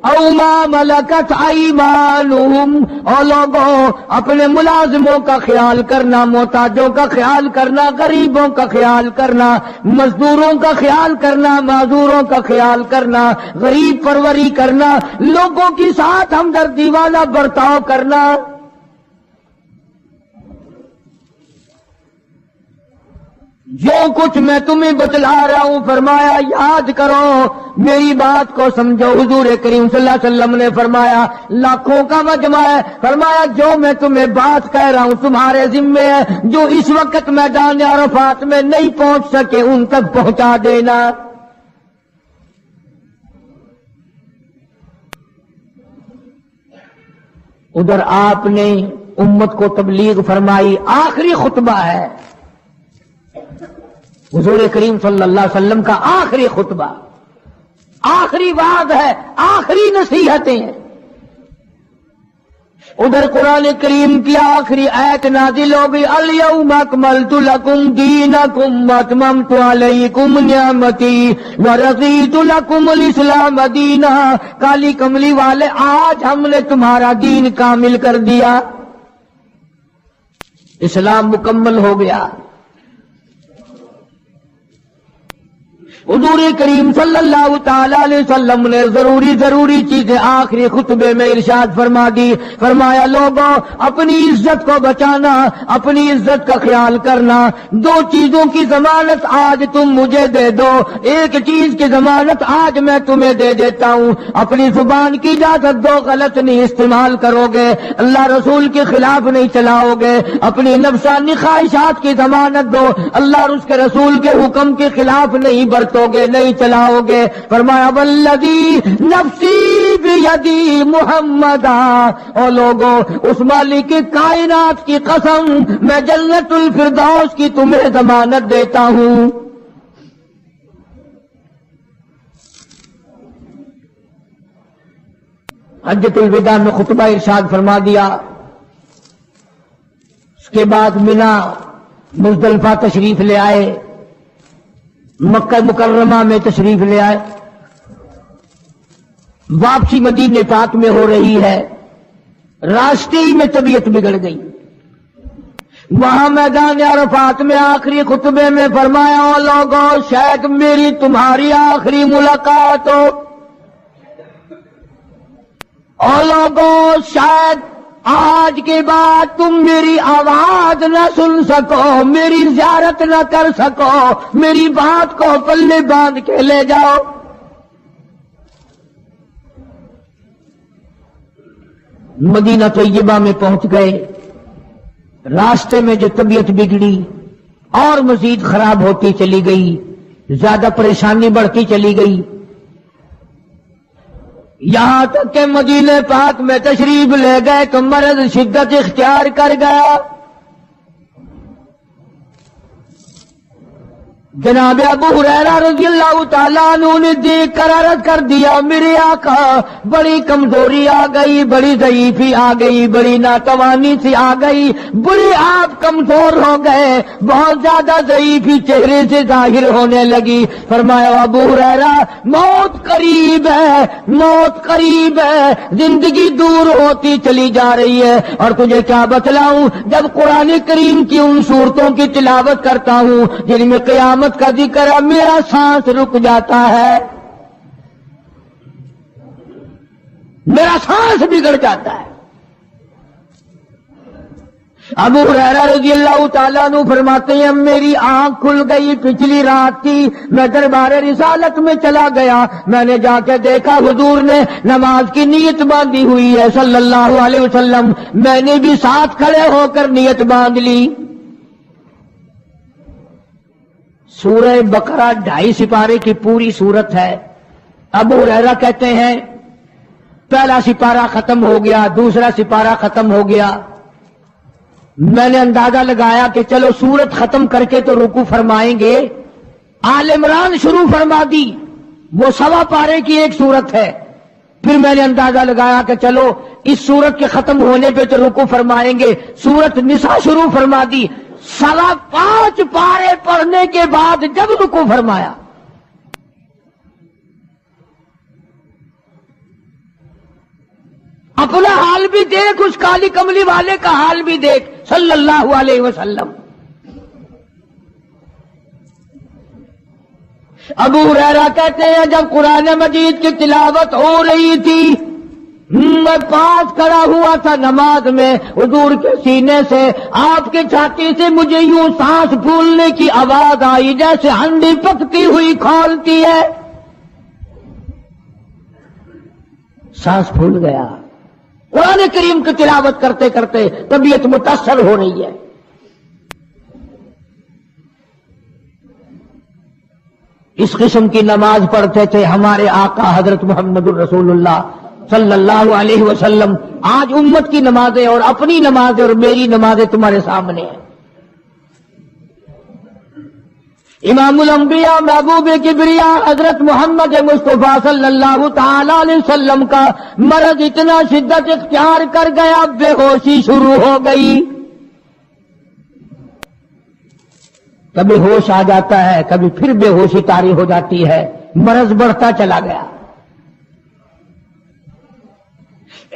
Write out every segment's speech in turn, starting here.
او ما ملکت ایمانہم، اور لوگوں اپنے ملازموں کا خیال کرنا، محتاجوں کا خیال کرنا، غریبوں کا خیال کرنا، مزدوروں کا خیال کرنا، معذوروں کا خیال کرنا، غریب پروری کرنا، لوگوں کے ساتھ ہمدردی والا برتاؤ کرنا۔ جو کچھ میں تمہیں بتلا رہا ہوں فرمایا یاد کرو، میری بات کو سمجھو۔ حضور کریم صلی اللہ علیہ وسلم نے فرمایا لاکھوں کا مجمع ہے، فرمایا جو میں تمہیں بات کہہ رہا ہوں تمہارے ذمے ہے، جو اس وقت میدان عرفات میں نہیں پہنچ سکے ان تک پہنچا دینا۔ ادھر آپ نے امت کو تبلیغ فرمائی، آخری خطبہ ہے حضور کریم صلی اللہ علیہ وسلم کا، آخری خطبہ، آخری وعد ہے، آخری نصیحتیں ہیں۔ ادھر قرآن کریم کی آخری آیت نازل ہو گئی، الیوم اکملت لکم دینکم واتممت علیکم نعمتی ورضیت لکم الاسلام دینا۔ کالی کملی والے آج ہم نے تمہارا دین کامل کر دیا، اسلام مکمل ہو گیا۔ حضور کریم صلی اللہ تعالی علیہ وسلم نے ضروری چیزیں آخری خطبے میں ارشاد فرما دی، فرمایا لوگوں اپنی عزت کو بچانا، اپنی عزت کا خیال کرنا۔ دو چیزوں کی ضمانت آج تم مجھے دے دو، ایک چیز کی ضمانت آج میں تمہیں دے دیتا ہوں، اپنی زبان کی اجازت دو، غلط نہیں استعمال کرو گے، اللہ رسول کے خلاف نہیں چلاؤ گے، اپنی نفسانی خواہشات کی ضمانت دو، اللہ اور اس کے رسول کے حکم کے خلاف نہیں برتو گے، نہیں چلاؤ گے۔ فرمایا والذی نفسی بیدی محمدا، اور لوگوں اس مالک کائنات کی قسم میں جنت الفردوس کی تمہیں ضمانت دیتا ہوں۔ حجۃ الوداع میں خطبہ ارشاد فرما دیا، اس کے بعد منا مزدلفہ تشریف لے آئے، مکہ مکرمہ میں تشریف لے آئے، واپسی مدینے پاک میں ہو رہی ہے، راستے ہی میں طبیعت بگڑ گئی۔ وہاں میدان عرفات میں آخری خطبے میں فرمایا او لوگوں شاید میری تمہاری آخری ملاقات ہو، او لوگوں شاید آج کے بعد تم میری آواز نہ سن سکو، میری زیارت نہ کر سکو، میری بات کو پلے باندھ کے لے جاؤ۔ مدینہ طیبہ میں پہنچ گئے، راستے میں جو طبیعت بگڑی اور مزید خراب ہوتی چلی گئی، زیادہ پریشانی بڑھتی چلی گئی، یہاں تک کہ مدینہ پاک میں تشریف لے گئے تو مرض شدت اختیار کر گیا۔ جناب ابو ہریرہ رضی اللہ تعالیٰ عنہ نے دیکھ کر عرض کر دیا میرے آقا بڑی کمزوری آ گئی، بڑی ضعیفی آ گئی، بڑی ناتوانی سی آ گئی، بڑی آپ کمزور ہو گئے، بہت زیادہ ضعیفی چہرے سے ظاہر ہونے لگی۔ فرمایا ابو ہریرہ موت قریب ہے، موت قریب ہے، زندگی دور ہوتی چلی جا رہی ہے، اور تجھے کیا بتلاؤں جب قرآن کریم کی ان صورتوں کی تلاوت کرتا ہوں جن میں قیامت کا ذکر ہے، میرا سانس رک جاتا ہے، میرا سانس بگڑ جاتا ہے۔ ابو ہریرہ رضی اللہ تعالیٰ عنہ فرماتے ہیں میری آنکھ کھل گئی، پچھلی رات تھی، میں دربار رسالت میں چلا گیا، میں نے جا کے دیکھا حضور نے نماز کی نیت باندھی ہوئی ہے صلی اللہ علیہ وسلم، میں نے بھی ساتھ کھڑے ہو کر نیت باندھ لی۔ سورہ بقرہ 2.5 سپارے کی پوری صورت ہے۔ ابو ہریرہ کہتے ہیں پہلا سپارہ ختم ہو گیا، دوسرا سپارہ ختم ہو گیا، میں نے اندازہ لگایا کہ چلو سورت ختم کر کے تو رکوع فرمائیں گے، آل عمران شروع فرما دی، وہ 1.25 پارے کی ایک صورت ہے، پھر میں نے اندازہ لگایا کہ چلو اس صورت کے ختم ہونے پہ تو رکوع فرمائیں گے، سورت نساء شروع فرما دی، 5.25 پارے پڑھنے کے بعد جب رکوع فرمایا اپنا حال بھی دیکھ، اس کالی کملی والے کا حال بھی دیکھ صلی اللہ علیہ وسلم۔ ابو ہریرہ کہتے ہیں جب قرآن مجید کی تلاوت ہو رہی تھی میں پاس کھڑا ہوا تھا نماز میں، حضور کے سینے سے، آپ کے چھاتی سے مجھے یوں سانس پھولنے کی آواز آئی جیسے ہنڈی پکتی ہوئی کھولتی ہے، سانس پھول گیا۔ قرآن کریم کی تلاوت کرتے کرتے طبیعت متاثر ہو رہی ہے۔ اس قسم کی نماز پڑھتے تھے ہمارے آقا حضرت محمد الرسول اللہ صلی اللہ علیہ وسلم۔ آج امت کی نمازیں اور اپنی نمازیں اور میری نمازیں تمہارے سامنے ہیں۔ امام الانبیاء محبوب کبریا حضرت محمد مصطفیٰ صلی اللہ تعالی علیہ وسلم کا مرض اتنا شدت اختیار کر گیا، بے ہوشی شروع ہو گئی۔ کبھی ہوش آ جاتا ہے، کبھی پھر بے ہوشی طاری ہو جاتی ہے، مرض بڑھتا چلا گیا۔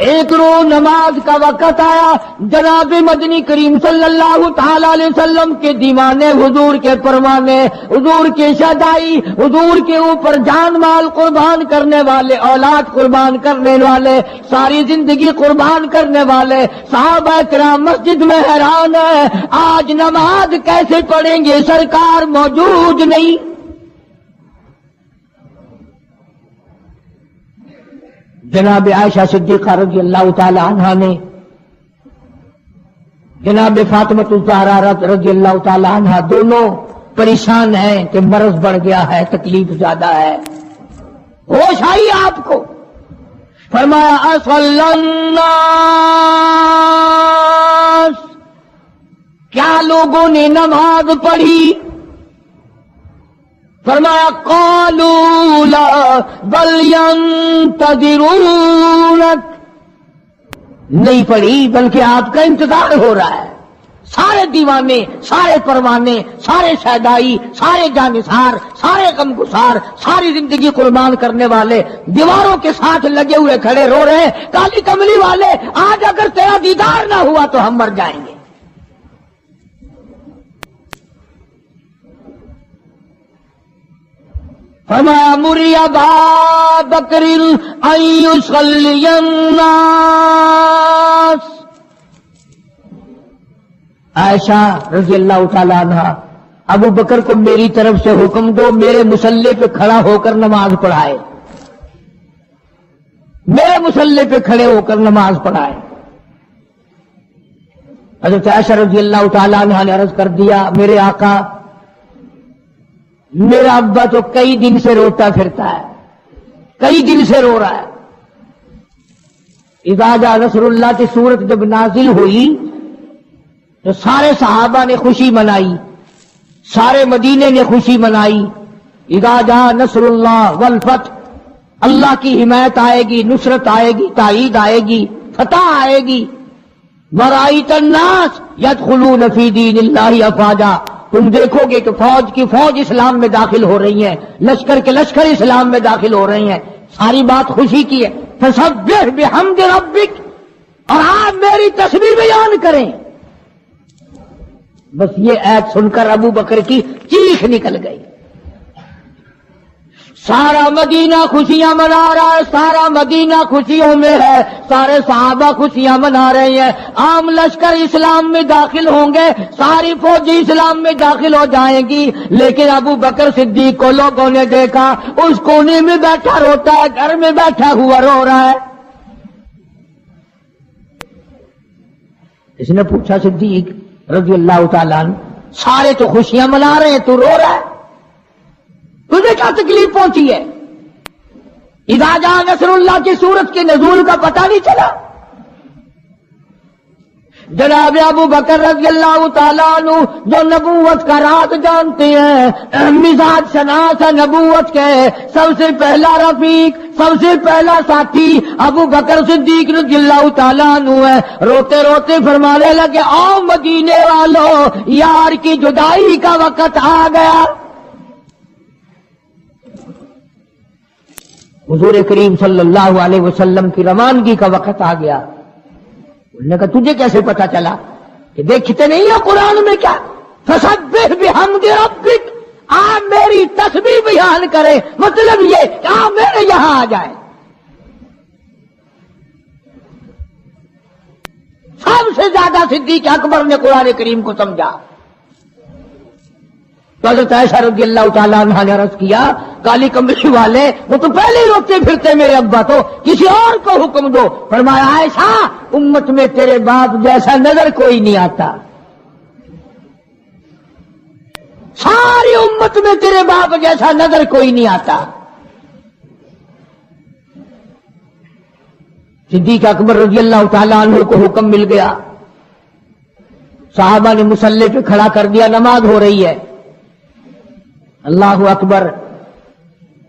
ایک روز نماز کا وقت آیا، جناب مدنی کریم صلی اللہ تعالی علیہ وسلم کے دیوانے، حضور کے پروانے، حضور کی شدائی، حضور کے اوپر جان مال قربان کرنے والے، اولاد قربان کرنے والے، ساری زندگی قربان کرنے والے صحابہ کرام مسجد میں حیران ہے، آج نماز کیسے پڑھیں گے، سرکار موجود نہیں۔ جناب عائشہ صدیقہ رضی اللہ تعالی عنہا نے، جناب فاطمہ الزہرا رضی اللہ تعالی عنہا دونوں پریشان ہیں کہ مرض بڑھ گیا ہے، تکلیف زیادہ ہے۔ ہوش آئی آپ کو، فرمایا اصلی الناس، کیا لوگوں نے نماز پڑھی؟ فرمایا قالوا لا بل ينتظرونك، نہیں پڑھی بلکہ آپ کا انتظار ہو رہا ہے۔ سارے دیوانے، سارے پروانے، سارے شہدائی، سارے جانثار، سارے غمگسار، ساری زندگی قربان کرنے والے دیواروں کے ساتھ لگے ہوئے کھڑے رو رہے ہیں، کالی کملی والے آج اگر تیرا دیدار نہ ہوا تو ہم مر جائیں گے۔ فرمایا مری ابا بکر ان یصلی الناس، عائشہ رضی اللہ تعالی عنہ ابو بکر کو میری طرف سے حکم دو میرے مصلی پہ کھڑا ہو کر نماز پڑھائے، میرے مصلی پہ کھڑے ہو کر نماز پڑھائے۔ حضرت عائشہ رضی اللہ تعالی عنہ نے عرض کر دیا میرے آقا میرا ابا تو کئی دن سے روتا پھرتا ہے، کئی دن سے رو رہا ہے۔ اذا جاء نصر اللہ کی صورت جب نازل ہوئی تو سارے صحابہ نے خوشی منائی، سارے مدینے نے خوشی منائی۔ اذا جاء نصر اللہ والفتح، اللہ کی حمایت آئے گی، نصرت آئے گی، تائید آئے گی، فتح آئے گی۔ ورأیت الناس یدخلون فی دین اللہ افواجا، تم دیکھو گے کہ فوج کی فوج اسلام میں داخل ہو رہی ہیں، لشکر کے لشکر اسلام میں داخل ہو رہی ہیں۔ ساری بات خوشی کی ہے۔ فسبح بحمد ربک، اور آپ میری تسبیح بیان کریں۔ بس یہ ایت سن کر ابو بکر کی چیخ نکل گئی۔ سارا مدینہ خوشیاں منا رہا ہے، سارا مدینہ خوشیوں میں ہے، سارے صحابہ خوشیاں منا رہے ہیں۔ عام لشکر اسلام میں داخل ہوں گے، ساری فوجی اسلام میں داخل ہو جائیں گی، لیکن ابو بکر صدیق کو لوگوں نے دیکھا اس کونے میں بیٹھا روتا ہے، گھر میں بیٹھا ہوا رو رہا ہے۔ اس نے پوچھا صدیق رضی اللہ تعالیٰ عنہ، سارے تو خوشیاں منا رہے ہیں، تو رو رہا ہے، تجھے کیا تکلیف پہنچی ہے؟ اذا جاء نصر اللہ کی صورت کے نزول کا پتہ نہیں چلا؟ جناب ابو بکر رضی اللہ تعالیٰ عنہ جو نبوت کا راز جانتے ہیں، مزاج شناس نبوت کے سب سے پہلا رفیق، سب سے پہلا ساتھی ابو بکر صدیق رضی اللہ تعالیٰ عنہ ہے۔ روتے روتے فرمانے لگے آؤ مدینے والوں، یار کی جدائی کا وقت آ گیا۔ حضور کریم صلی اللہ علیہ وسلم کی روانگی کا وقت آ گیا. انہوں نے کہا تجھے کیسے پتا چلا؟ کہ دیکھتے نہیں ہو قرآن میں کیا فسبح بحمد ربک، آپ میری تسبیح بیان کرے، مطلب یہ کہ آپ میرے یہاں آ جائیں. سب سے زیادہ صدیق اکبر نے قرآن کریم کو سمجھا. تو حضرت عائشہ رضی اللہ تعالیٰ عنہ نے عرض کیا کالی کمبلی والے وہ تو پہلے ہی روکتے پھرتے میرے ابا تو کسی اور کو حکم دو. فرمایا عائشہ امت میں تیرے باپ جیسا نظر کوئی نہیں آتا، ساری امت میں تیرے باپ جیسا نظر کوئی نہیں آتا. صدیق اکبر رضی اللہ تعالیٰ عنہ کو حکم مل گیا. صحابہ نے مصلی پہ کھڑا کر دیا، نماز ہو رہی ہے. اللہ اکبر.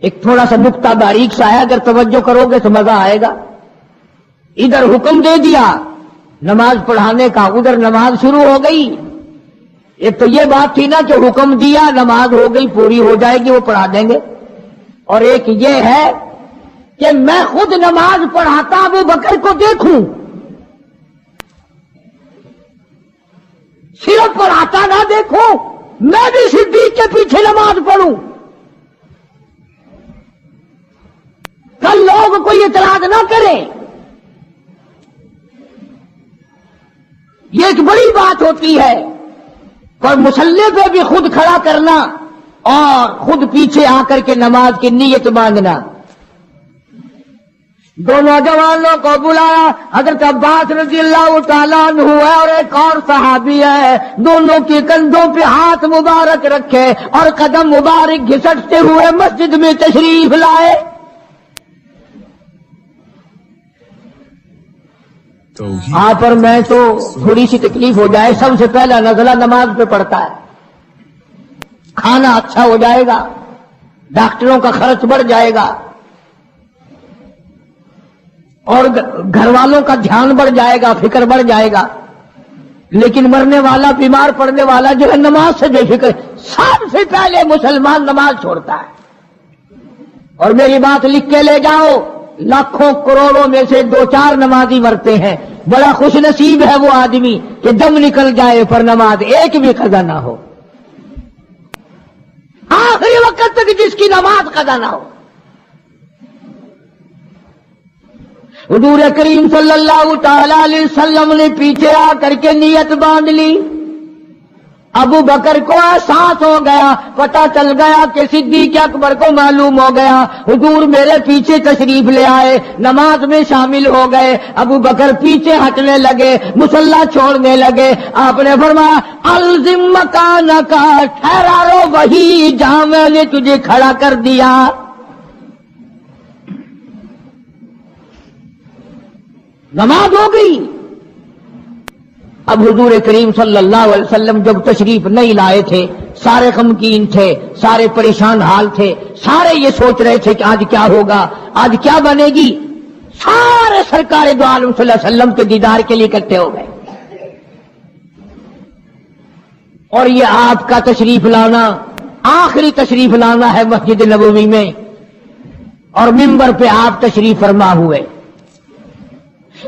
ایک تھوڑا سا نقطہ باریک سا ہے، اگر توجہ کرو گے تو مزہ آئے گا. ادھر حکم دے دیا نماز پڑھانے کا، ادھر نماز شروع ہو گئی. ایک تو یہ بات تھی نا کہ حکم دیا نماز ہو گئی پوری ہو جائے گی وہ پڑھا دیں گے، اور ایک یہ ہے کہ میں خود نماز پڑھاتا ابو بکر کو دیکھوں، صرف پڑھاتا نہ دیکھوں، میں بھی صدیق کے پیچھے نماز پڑھوں. کل لوگ کوئی اعتراض نہ کریں. یہ ایک بڑی بات ہوتی ہے. پر مصلی پہ بھی خود کھڑا کرنا اور خود پیچھے آ کر کے نماز کی نیت مانگنا. دو نوجوانوں کو بلایا، حضرت عباس رضی اللہ تعالیٰ عنہ ہے اور ایک اور صحابی ہے. دونوں کے کندھوں پہ ہاتھ مبارک رکھے اور قدم مبارک گھسٹتے ہوئے مسجد میں تشریف لائے. آپ اور میں تو تھوڑی سی تکلیف ہو جائے سب سے پہلا نزلہ نماز پہ پڑتا ہے. کھانا اچھا ہو جائے گا، ڈاکٹروں کا خرچ بڑھ جائے گا اور گھر والوں کا دھیان بڑھ جائے گا، فکر بڑھ جائے گا. لیکن مرنے والا بیمار پڑنے والا جو ہے نماز سے بے فکر. سب سے پہلے مسلمان نماز چھوڑتا ہے. اور میری بات لکھ کے لے جاؤ، لاکھوں کروڑوں میں سے 2-4 نمازی مرتے ہیں. بڑا خوش نصیب ہے وہ آدمی کہ دم نکل جائے پر نماز ایک بھی قضا نہ ہو، آخری وقت تک جس کی نماز قضا نہ ہو. حضور کریم صلی اللہ تعالی علیہ وسلم نے پیچھے آ کر کے نیت باندھ لی. ابو بکر کو احساس ہو گیا، پتہ چل گیا کہ صدیق اکبر کو معلوم ہو گیا. حضور میرے پیچھے تشریف لے آئے، نماز میں شامل ہو گئے. ابو بکر پیچھے ہٹنے لگے، مصلی چھوڑنے لگے. آپ نے فرمایا الزم مکانک، ٹھہرا رو وہی جہاں میں نے تجھے کھڑا کر دیا. نماز ہو گئی. اب حضور کریم صلی اللہ علیہ وسلم جب تشریف نہیں لائے تھے، سارے غمگین تھے، سارے پریشان حال تھے، سارے یہ سوچ رہے تھے کہ آج کیا ہوگا، آج کیا بنے گی. سارے سرکار دو عالم صلی اللہ علیہ وسلم کے دیدار کے لیے اکٹھے ہو گئے. اور یہ آپ کا تشریف لانا آخری تشریف لانا ہے مسجد نبوی میں، اور منبر پہ آپ تشریف فرما ہوئے.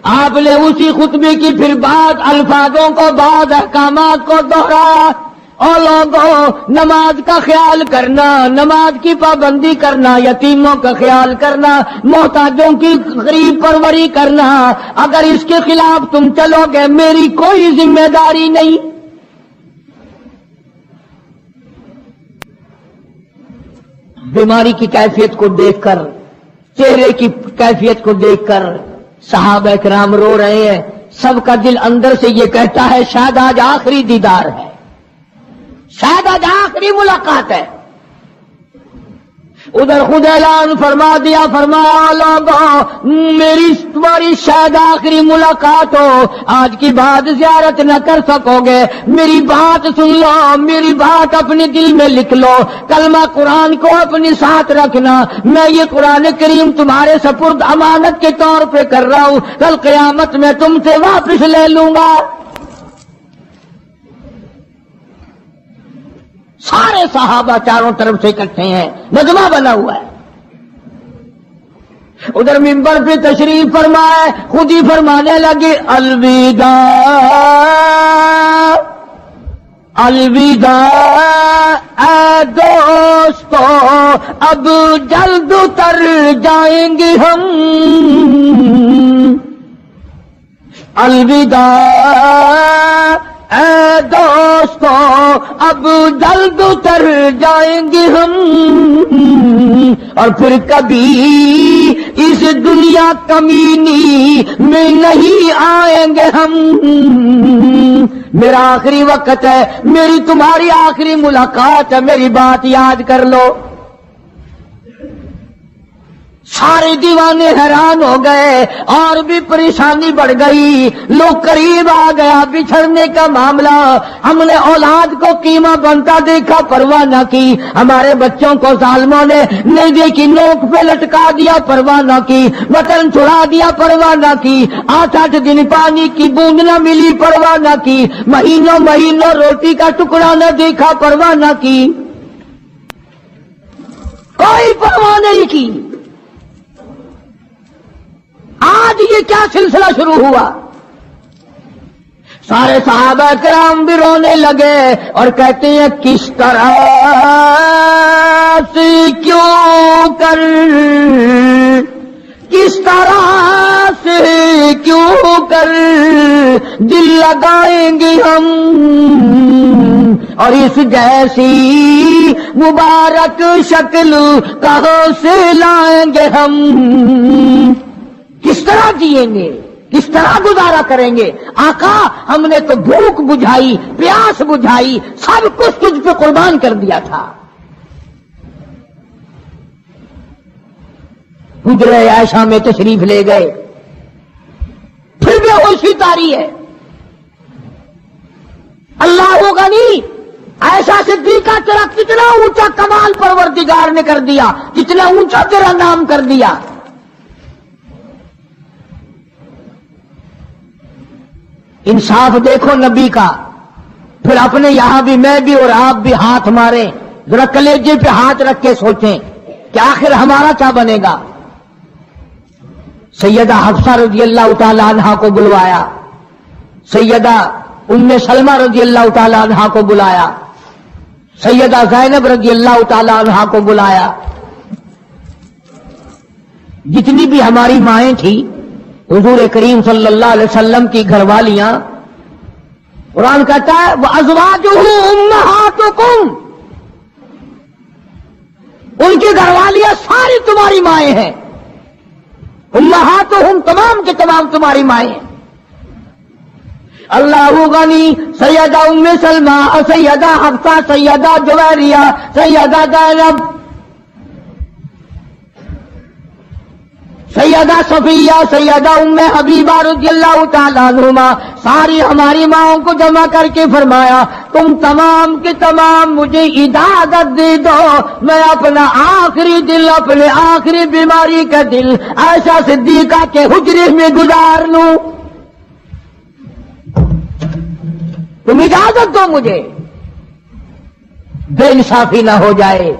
آپ نے اسی خطبے کی پھر بعض الفاظوں کو، بعض احکامات کو دوہرایا. اور لوگوں نماز کا خیال کرنا، نماز کی پابندی کرنا، یتیموں کا خیال کرنا، محتاجوں کی غریب پروری کرنا، اگر اس کے خلاف تم چلو گے میری کوئی ذمہ داری نہیں. بیماری کی کیفیت کو دیکھ کر، چہرے کی کیفیت کو دیکھ کر صحابہ کرام رو رہے ہیں. سب کا دل اندر سے یہ کہتا ہے شاید آج آخری دیدار ہے، شاید آج آخری ملاقات ہے. ادھر خود اعلان فرما دیا، فرمایا لوگوں میری تمہاری شاید آخری ملاقات ہو، آج کی بعد زیارت نہ کر سکو گے. میری بات سن لو، میری بات اپنے دل میں لکھ لو، کلمہ قرآن کو اپنے ساتھ رکھنا. میں یہ قرآن کریم تمہارے سپرد امانت کے طور پہ کر رہا ہوں، کل قیامت میں تم سے واپس لے لوں گا. سارے صحابہ چاروں طرف سے اکٹھے ہیں، مجمع بنا ہوا ہے. ادھر منبر پہ تشریف فرمائے، خود ہی فرمانے لگے الوداع الوداع اے دوستو، اب جلد اتر جائیں گے ہم، الوداع اے دوستو اب جلد اتر جائیں گے ہم، اور پھر کبھی اس دنیا کمینی میں نہیں آئیں گے ہم، میرا آخری وقت ہے، میری تمہاری آخری ملاقات ہے، میری بات یاد کر لو۔ سارے دیوانے حیران ہو گئے، اور بھی پریشانی بڑھ گئی، لوگ قریب آ گیا بچھڑنے کا معاملہ، ہم نے اولاد کو قیمہ بنتا دیکھا، پرواہ نہ کی، ہمارے بچوں کو ظالموں نے نیزے کی نوک پہ لٹکا دیا، پرواہ نہ کی، وطن چھڑا دیا، پرواہ نہ کی، 8 دن پانی کی بوند نہ ملی، پرواہ نہ کی، مہینوں مہینوں روٹی کا ٹکڑا نہ دیکھا، پرواہ نہ کی، کوئی پرواہ نہیں کی۔ آج یہ کیا سلسلہ شروع ہوا؟ سارے صحابہ کرام بھی رونے لگے اور کہتے ہیں کس طرح سے کیوں کر، کس طرح سے کیوں کر دل لگائیں گے ہم، اور اس جیسی مبارک شکل کہاں سے لائیں گے ہم، کس طرح جئیں گے، کس طرح گزارا کریں گے؟ آقا ہم نے تو بھوک بجھائی، پیاس بجھائی، سب کچھ تجھ پہ قربان کر دیا تھا۔ حجرہ عائشہ میں تشریف لے گئے، پھر بھی ہوشی تاری ہے۔ اللہ ہوگا نہیں، عائشہ صدیقہ تیرا کتنا اونچا کمال پروردگار نے کر دیا، کتنا اونچا تیرا نام کر دیا۔ انصاف دیکھو نبی کا، پھر اپنے یہاں بھی میں بھی اور آپ بھی ہاتھ ماریں، ذرا کلیجے پہ ہاتھ رکھ کے سوچیں کہ آخر ہمارا کیا بنے گا۔ سیدہ حفصہ رضی اللہ تعالی عنہا کو بلوایا، سیدہ ام سلمہ رضی اللہ تعالی عنہا کو بلایا، سیدہ زینب رضی اللہ تعالی عنہا کو بلایا، جتنی بھی ہماری مائیں تھیں، حضور کریم صلی اللہ علیہ وسلم کی گھر والیاں، قرآن کہتا ہے وَأَزْوَاجُهُ أُمَّهَاتُكُمْ، ان کی گھر والیاں ساری تمہاری مائیں ہیں، امہاتہم تمام کے تمام تمہاری مائیں ہیں۔ اللہ غنی، سیدہ ام سلمہ، سیدہ حفصہ، سیدہ جویریہ، سیدہ زینب، سیدہ صفیہ، سیدہ ام حبیبہ رضی اللہ تعالیٰ عنہما، ساری ہماری ماؤں کو جمع کر کے فرمایا تم تمام کے تمام مجھے اجازت دے دو، میں اپنا آخری دل، اپنے آخری بیماری کا دل عائشہ صدیقہ کے حجرے میں گزار لوں، تم اجازت دو مجھے، بے انصافی نہ ہو جائے،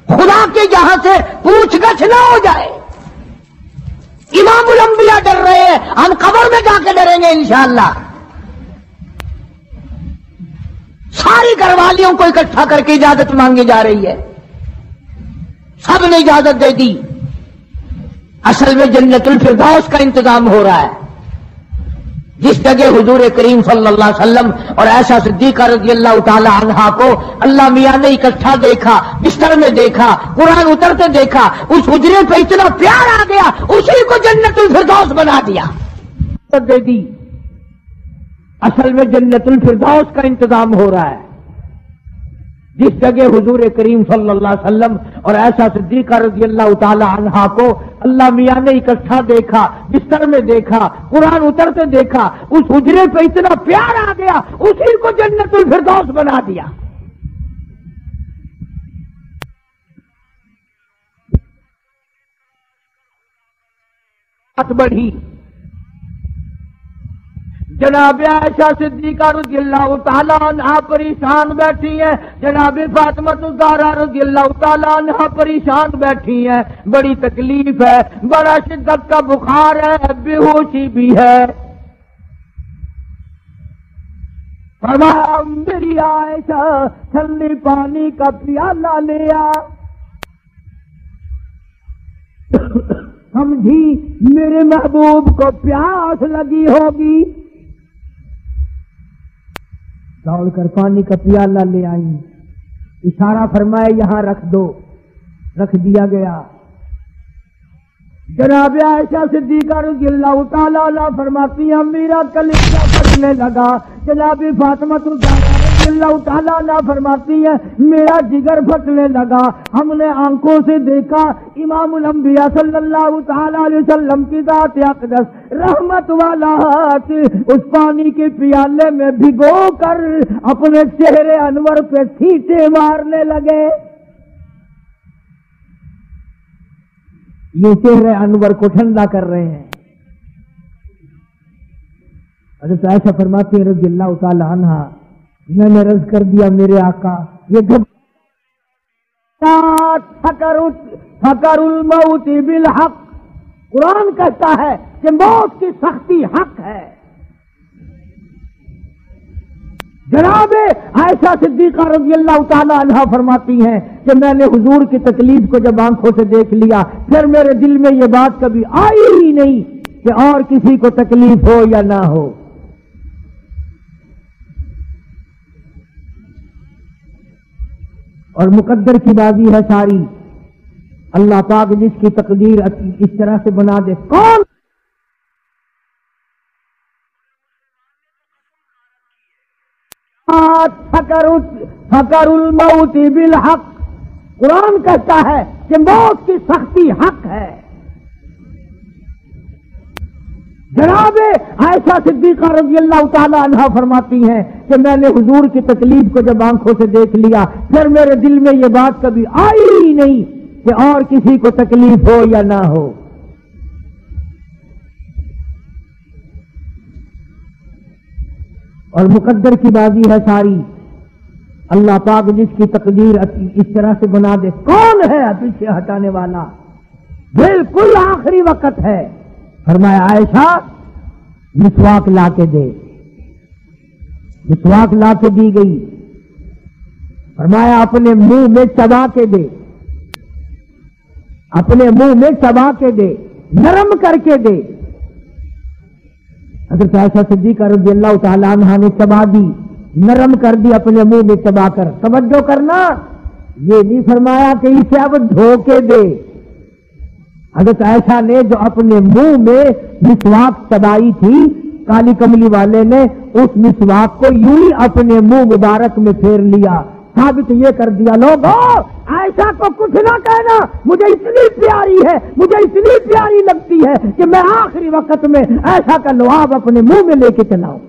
خدا کے یہاں سے پوچھ گچھ نہ ہو جائے۔ امام الانبیاء ڈر رہے ہیں، ہم قبر میں جا کے ڈریں گے انشاءاللہ۔ ساری گھر والیوں کو اکٹھا کر کے اجازت مانگی جا رہی ہے، سب نے اجازت دے دی۔ اصل میں جنت الفردوس کا انتظام ہو رہا ہے، جس جگہ حضور کریم صلی اللہ علیہ وسلم اور عائشہ صدیقہ رضی اللہ تعالی عنہا کو اللہ میاں نے اکٹھا دیکھا، بستر میں دیکھا، قرآن اترتے دیکھا، اس حجرے پہ اتنا پیار آ گیا، اسی کو جنت الفردوس بنا دیا، دے دی۔ اصل میں جنت الفردوس کا انتظام ہو رہا ہے، جس جگہ حضور کریم صلی اللہ علیہ وسلم اور عائشہ صدیقہ رضی اللہ تعالی عنہا کو اللہ میاں نے اکٹھا دیکھا، بستر میں دیکھا، قرآن اترتے دیکھا، اس حجرے پہ اتنا پیار آ گیا، اسی کو جنت الفردوس بنا دیا۔ بات بڑھی، جناب عائشہ صدیقہ رضی اللہ تعالیٰ عنہ پریشان بیٹھی ہیں، جناب فاطمہ الزہرا رضی اللہ تعالیٰ عنہ پریشان بیٹھی ہیں، بڑی تکلیف ہے، بڑا شدت کا بخار ہے، بے ہوشی بھی ہے۔ فرمایا میری عائشہ ٹھنڈے پانی کا پیالہ لے آ، سمجھی میرے محبوب کو پیاس لگی ہوگی، دوڑ کر پانی کا پیالہ لے آئی، اشارہ فرمائے یہاں رکھ دو، رکھ دیا گیا۔ جناب عائشہ صدیقہ رضی اللہ تعالیٰ عنہ فرماتی ہیں میرا کلیجہ پھٹنے لگا، جناب فاطمہ رضی اللہ تعالیٰ عنہ فرماتی ہیں میرا جگر پھٹنے لگا، ہم نے آنکھوں سے دیکھا امام الانبیاء صلی اللہ تعالیٰ علیہ وسلم کی ذات اقدس رحمت والا ہاتھ اس پانی کے پیالے میں بھگو کر اپنے چہرے انور پہ چھینٹے مارنے لگے۔ یہ چہرے انور کو ٹھنڈا کر رہے ہیں۔ حضرت عائشہ فرماتی ہیں رضی اللہ تعالی عنہا میں نے عرض کر دیا میرے آقا یہ فکر الموت بالحق، قرآن کہتا ہے کہ موت کی سختی حق ہے۔ جناب عائشہ صدیقہ رضی اللہ تعالی عنہا فرماتی ہیں کہ میں نے حضور کی تکلیف کو جب آنکھوں سے دیکھ لیا پھر میرے دل میں یہ بات کبھی آئی ہی نہیں کہ اور کسی کو تکلیف ہو یا نہ ہو۔ اور مقدر کی بازی ہے ساری، اللہ پاک جس کی تقدیر اس طرح سے بنا دے، کون فکر الموت بالحق، قرآن کہتا ہے کہ موت کی سختی حق ہے۔ جناب عائشہ صدیقہ رضی اللہ تعالی عنہا فرماتی ہیں کہ میں نے حضور کی تکلیف کو جب آنکھوں سے دیکھ لیا پھر میرے دل میں یہ بات کبھی آئی ہی نہیں کہ اور کسی کو تکلیف ہو یا نہ ہو۔ اور مقدر کی بازی ہے ساری، اللہ پاک جس کی تقدیر اس طرح سے بنا دے، کون ہے پیچھے ہٹانے والا؟ بالکل آخری وقت ہے۔ فرمایا عائشہ مسواک لا کے دے، مسواک لا کے دی گئی۔ فرمایا اپنے منہ میں چبا کے دے، اپنے منہ میں چبا کے دے، نرم کر کے دے۔ حضرت عائشہ صدیقہ رضی اللہ تعالی عنہا نے چبا دی، نرم کر دی اپنے منہ میں چبا کر۔ توجہ کرنا، یہ نہیں فرمایا کہ اسے اب دھو کے دے۔ حضرت عائشہ نے جو اپنے منہ میں مسواک چبائی تھی، کالی کملی والے نے اس مسواک کو یوں ہی اپنے منہ مبارک میں پھیر لیا، ثابت یہ کر دیا لوگوں عائشہ کو کچھ نہ کہنا، مجھے اتنی پیاری ہے، مجھے اتنی پیاری لگتی ہے کہ میں آخری وقت میں عائشہ کا لعاب اپنے منہ میں لے کے چلاؤں۔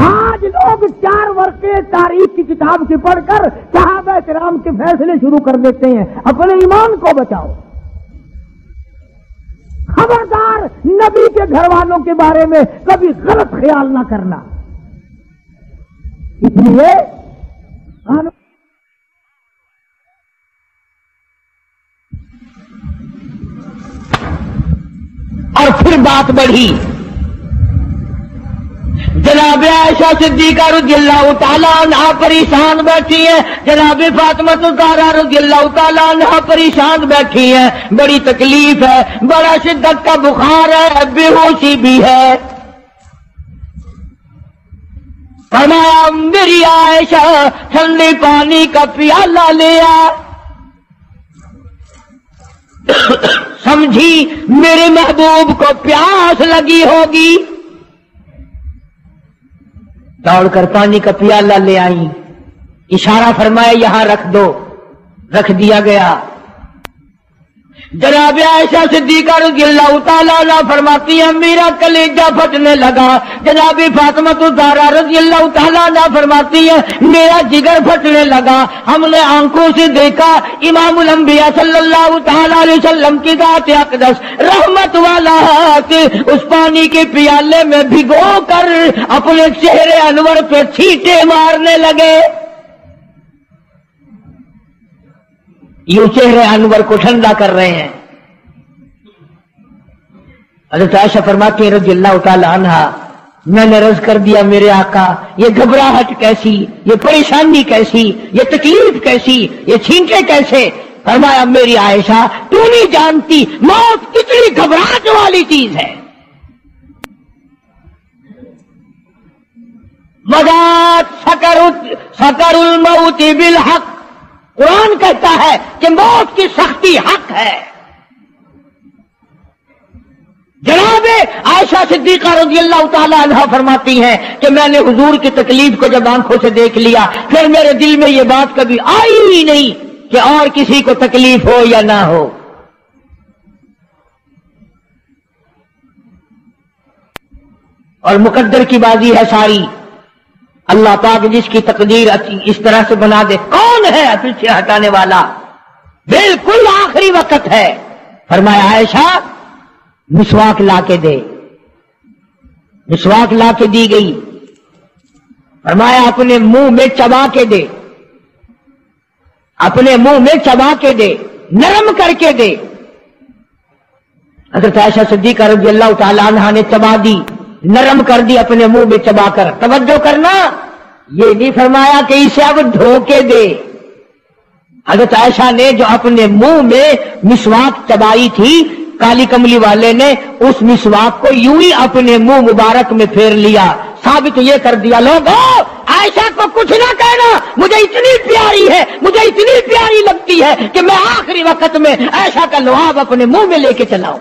آج لوگ 4 ورقے تاریخ کی کتاب سے پڑھ کر صحابہ کرام کے فیصلے شروع کر دیتے ہیں۔ اپنے ایمان کو بچاؤ، خبردار نبی کے گھر والوں کے بارے میں کبھی غلط خیال نہ کرنا۔ اس لیے اور پھر بات بڑھی، جناب عائشہ صدیقہ رضی اللہ تعالیٰ عنہا پریشان بیٹھی ہیں، جناب فاطمہ الزہرا رضی اللہ تعالیٰ عنہا پریشان بیٹھی ہیں، بڑی تکلیف ہے، بڑا شدت کا بخار ہے، بے ہوشی بھی ہے۔ فرمایا میری عائشہ ٹھنڈے پانی کا پیالہ لے آ، سمجھی میرے محبوب کو پیاس لگی ہوگی۔ دوڑ کر پانی کا پیالہ لے آئی، اشارہ فرمایا یہاں رکھ دو، رکھ دیا گیا۔ جناب عائشہ صدیقہ رضی اللہ تعالیٰ عنہ فرماتی ہیں میرا کلیجہ پھٹنے لگا. جناب فاطمہ الزہرا رضی اللہ تعالیٰ عنہ فرماتی ہیں میرا جگر پھٹنے لگا. ہم نے آنکھوں سے دیکھا امام الانبیاء صلی اللہ تعالیٰ علیہ وسلم کی ذات اقدس رحمت والا ہاتھ اس پانی کے پیالے میں بھگو کر اپنے چہرے انور پہ چھینٹے مارنے لگے. یوں چہرے انور کو ٹھنڈا کر رہے ہیں. حضرت عائشہ فرماتی ہیں رضی اللہ تعالی عنہا میں نے عرض کر دیا میرے آقا یہ گھبراہٹ کیسی, یہ پریشانی کیسی, یہ تکلیف کیسی, یہ چھینٹے کیسے؟ فرمایا میری عائشہ تو نہیں جانتی موت کتنی گھبراہٹ والی چیز ہے. وذات سکر الموت بالحق, قرآن کہتا ہے کہ موت کی سختی حق ہے. جناب عائشہ صدیقہ رضی اللہ تعالی عنہا فرماتی ہیں کہ میں نے حضور کی تکلیف کو جب آنکھوں سے دیکھ لیا پھر میرے دل میں یہ بات کبھی آئی ہی نہیں کہ اور کسی کو تکلیف ہو یا نہ ہو. اور مقدر کی بازی ہے ساری. اللہ پاک جس کی تقدیر اس طرح سے بنا دے کون ہے پیچھے ہٹانے والا؟ بالکل آخری وقت ہے. فرمایا عائشہ مسواک لا کے دے. مسواک لا کے دی گئی. فرمایا اپنے منہ میں چبا کے دے, اپنے منہ میں چبا کے دے, نرم کر کے دے. حضرت عائشہ صدیقہ رضی اللہ تعالی عنہا نے چبا دی, نرم کر دی اپنے منہ میں چبا کر. توجہ کرنا, یہ نہیں فرمایا کہ اسے اب دھو کے دے. حضرت عائشہ نے جو اپنے منہ میں مسواک چبائی تھی کالی کملی والے نے اس مسواک کو یوں ہی اپنے منہ مبارک میں پھیر لیا. ثابت یہ کر دیا لوگوں عائشہ کو کچھ نہ کہنا, مجھے اتنی پیاری ہے, مجھے اتنی پیاری لگتی ہے کہ میں آخری وقت میں عائشہ کا لعاب اپنے منہ میں لے کے چلاؤں.